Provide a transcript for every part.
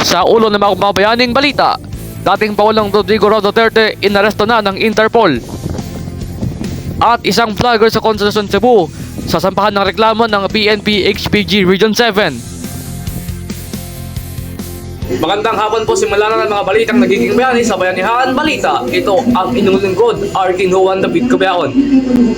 Sa ulo ng mga mabayaning balita, dating Pangulong Rodrigo Roa Duterte inaresto na ng Interpol. At isang vlogger sa Consolacion, Cebu sasampahan ng reklamo ng PNP HPG Region 7. Magandang hapon po, simulan na ng mga balitang nagiging bayani sa Bayanihan Balita. Ito ang inyong lingkod, RK Noan David Cabeaon.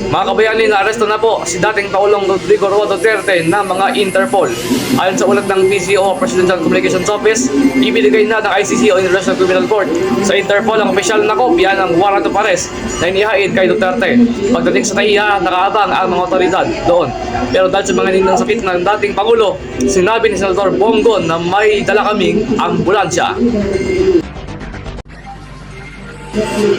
Mga kabayani, naaresto na po si dating Pangulong Rodrigo Roa Duterte ng mga Interpol. Ayon sa ulat ng PCO, Presidential Communications Office, ibinigay na ng ICC o International Criminal Court sa Interpol ang opisyal na kopya ng warrant of arrest na inihain kay Duterte. Pagdating sa Taiya, nakaabang ang mga otoridad doon. Pero dahil sa mga nindang sakit ng dating Pangulo, sinabi ni Senator Bongon na may dala kaming ambulansya.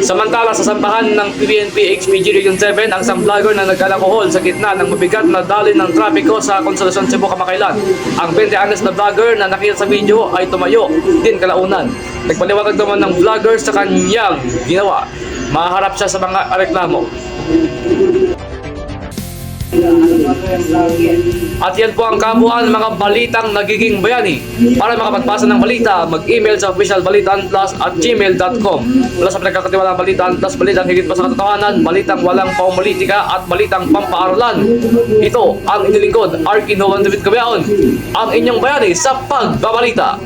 Samantala, sa sampahan ng PNP HPG Region 7 ang isang vlogger na nag-alcohol sa gitna ng mabigat na daloy ng trapiko sa Consolacion, Cebu kamakailan. Ang 20 anyos na vlogger na nakita sa video ay tumayo din kalaunan. Nagpaliwanag naman ng vlogger sa kanyang ginawa. Maharap siya sa mga reklamo. At yan po ang kabuuan ng mga balitang nagiging bayani. Para makapagbasa ng balita, mag-email sa officialbalitaanplus@gmail.com. Mula sa pinagkakatiwalang Balitaan Plus, balitang higit pa sa katotohanan, balitang walang paulitika at balitang pampaaralan. Ito ang inilingkod, RK Noan David Cabeaon, ang inyong bayani sa pagbabalita.